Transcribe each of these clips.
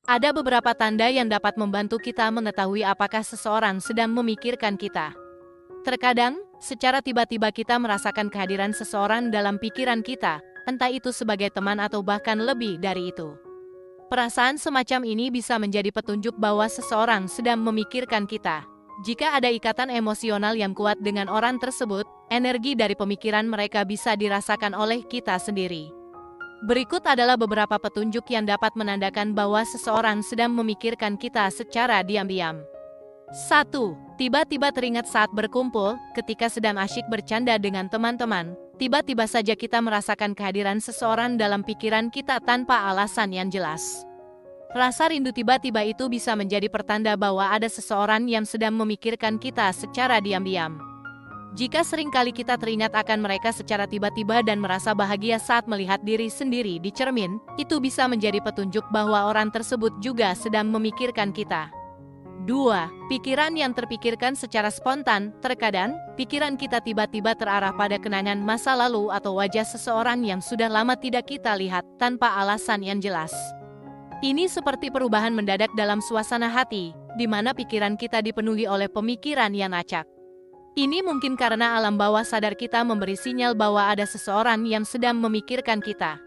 Ada beberapa tanda yang dapat membantu kita mengetahui apakah seseorang sedang memikirkan kita. Terkadang, secara tiba-tiba kita merasakan kehadiran seseorang dalam pikiran kita, entah itu sebagai teman atau bahkan lebih dari itu. Perasaan semacam ini bisa menjadi petunjuk bahwa seseorang sedang memikirkan kita. Jika ada ikatan emosional yang kuat dengan orang tersebut, energi dari pemikiran mereka bisa dirasakan oleh kita sendiri. Berikut adalah beberapa petunjuk yang dapat menandakan bahwa seseorang sedang memikirkan kita secara diam-diam. 1. Tiba-tiba teringat saat berkumpul, ketika sedang asyik bercanda dengan teman-teman, tiba-tiba saja kita merasakan kehadiran seseorang dalam pikiran kita tanpa alasan yang jelas. Rasa rindu tiba-tiba itu bisa menjadi pertanda bahwa ada seseorang yang sedang memikirkan kita secara diam-diam. Jika seringkali kita teringat akan mereka secara tiba-tiba dan merasa bahagia saat melihat diri sendiri di cermin, itu bisa menjadi petunjuk bahwa orang tersebut juga sedang memikirkan kita. 2. Pikiran yang terpikirkan secara spontan. Terkadang, pikiran kita tiba-tiba terarah pada kenangan masa lalu atau wajah seseorang yang sudah lama tidak kita lihat tanpa alasan yang jelas. Ini seperti perubahan mendadak dalam suasana hati, di mana pikiran kita dipenuhi oleh pemikiran yang acak. Ini mungkin karena alam bawah sadar kita memberi sinyal bahwa ada seseorang yang sedang memikirkan kita.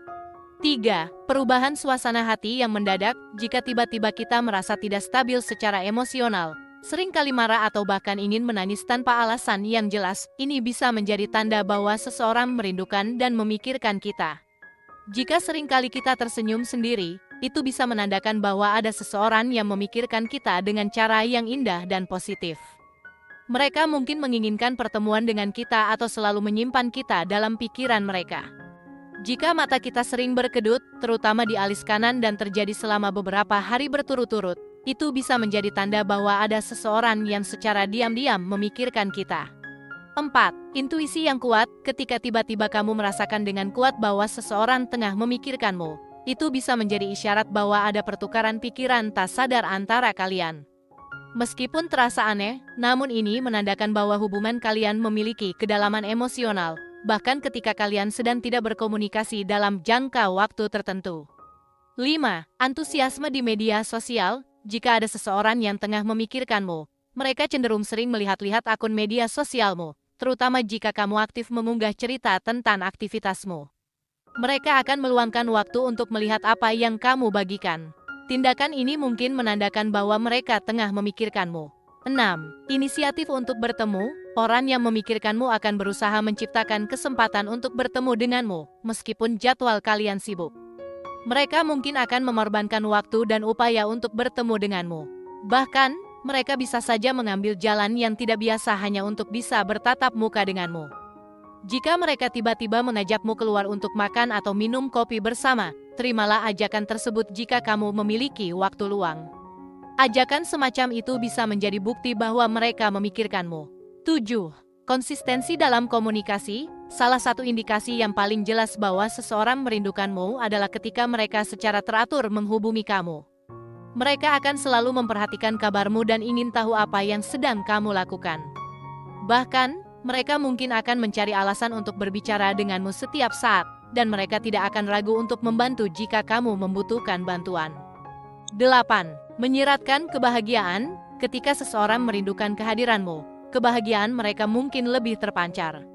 3. Perubahan suasana hati yang mendadak. Jika tiba-tiba kita merasa tidak stabil secara emosional, seringkali marah atau bahkan ingin menangis tanpa alasan yang jelas, ini bisa menjadi tanda bahwa seseorang merindukan dan memikirkan kita. Jika seringkali kita tersenyum sendiri, itu bisa menandakan bahwa ada seseorang yang memikirkan kita dengan cara yang indah dan positif. Mereka mungkin menginginkan pertemuan dengan kita atau selalu menyimpan kita dalam pikiran mereka. Jika mata kita sering berkedut, terutama di alis kanan dan terjadi selama beberapa hari berturut-turut, itu bisa menjadi tanda bahwa ada seseorang yang secara diam-diam memikirkan kita. 4. Intuisi yang kuat. Ketika tiba-tiba kamu merasakan dengan kuat bahwa seseorang tengah memikirkanmu, itu bisa menjadi isyarat bahwa ada pertukaran pikiran tak sadar antara kalian. Meskipun terasa aneh, namun ini menandakan bahwa hubungan kalian memiliki kedalaman emosional, bahkan ketika kalian sedang tidak berkomunikasi dalam jangka waktu tertentu. 5. Antusiasme di media sosial. Jika ada seseorang yang tengah memikirkanmu, mereka cenderung sering melihat-lihat akun media sosialmu, terutama jika kamu aktif mengunggah cerita tentang aktivitasmu. Mereka akan meluangkan waktu untuk melihat apa yang kamu bagikan. Tindakan ini mungkin menandakan bahwa mereka tengah memikirkanmu. 6. Inisiatif untuk bertemu. Orang yang memikirkanmu akan berusaha menciptakan kesempatan untuk bertemu denganmu, meskipun jadwal kalian sibuk. Mereka mungkin akan mengorbankan waktu dan upaya untuk bertemu denganmu. Bahkan, mereka bisa saja mengambil jalan yang tidak biasa hanya untuk bisa bertatap muka denganmu. Jika mereka tiba-tiba mengajakmu keluar untuk makan atau minum kopi bersama, terimalah ajakan tersebut jika kamu memiliki waktu luang. Ajakan semacam itu bisa menjadi bukti bahwa mereka memikirkanmu. 7. Konsistensi dalam komunikasi. Salah satu indikasi yang paling jelas bahwa seseorang merindukanmu adalah ketika mereka secara teratur menghubungi kamu. Mereka akan selalu memperhatikan kabarmu dan ingin tahu apa yang sedang kamu lakukan. Bahkan, mereka mungkin akan mencari alasan untuk berbicara denganmu setiap saat, dan mereka tidak akan ragu untuk membantu jika kamu membutuhkan bantuan. 8. Menyiratkan kebahagiaan. Ketika seseorang merindukan kehadiranmu, kebahagiaan mereka mungkin lebih terpancar.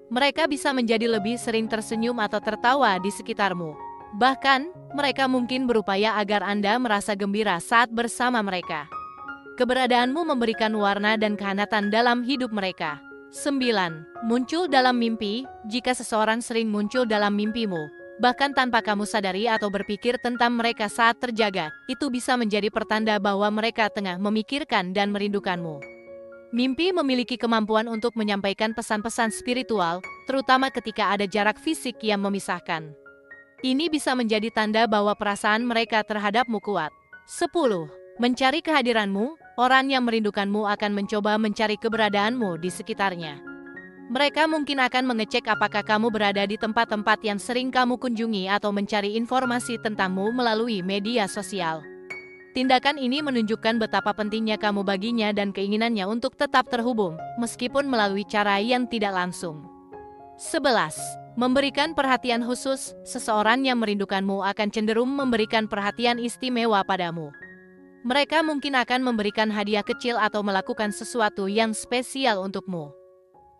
Mereka bisa menjadi lebih sering tersenyum atau tertawa di sekitarmu. Bahkan, mereka mungkin berupaya agar Anda merasa gembira saat bersama mereka. Keberadaanmu memberikan warna dan kehangatan dalam hidup mereka. 9. Muncul dalam mimpi. Jika seseorang sering muncul dalam mimpimu, bahkan tanpa kamu sadari atau berpikir tentang mereka saat terjaga, itu bisa menjadi pertanda bahwa mereka tengah memikirkan dan merindukanmu. Mimpi memiliki kemampuan untuk menyampaikan pesan-pesan spiritual, terutama ketika ada jarak fisik yang memisahkan. Ini bisa menjadi tanda bahwa perasaan mereka terhadapmu kuat. 10. Mencari kehadiranmu. Orang yang merindukanmu akan mencoba mencari keberadaanmu di sekitarnya. Mereka mungkin akan mengecek apakah kamu berada di tempat-tempat yang sering kamu kunjungi atau mencari informasi tentangmu melalui media sosial. Tindakan ini menunjukkan betapa pentingnya kamu baginya dan keinginannya untuk tetap terhubung, meskipun melalui cara yang tidak langsung. 11. Memberikan perhatian khusus, seseorang yang merindukanmu akan cenderung memberikan perhatian istimewa padamu. Mereka mungkin akan memberikan hadiah kecil atau melakukan sesuatu yang spesial untukmu.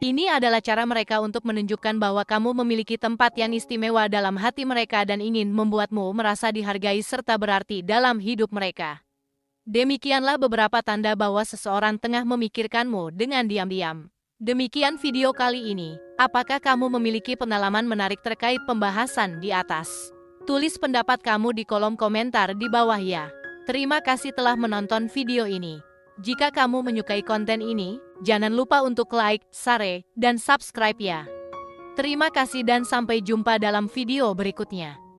Ini adalah cara mereka untuk menunjukkan bahwa kamu memiliki tempat yang istimewa dalam hati mereka dan ingin membuatmu merasa dihargai serta berarti dalam hidup mereka. Demikianlah beberapa tanda bahwa seseorang tengah memikirkanmu dengan diam-diam. Demikian video kali ini. Apakah kamu memiliki pengalaman menarik terkait pembahasan di atas? Tulis pendapat kamu di kolom komentar di bawah ya. Terima kasih telah menonton video ini. Jika kamu menyukai konten ini, jangan lupa untuk like, share, dan subscribe ya. Terima kasih dan sampai jumpa dalam video berikutnya.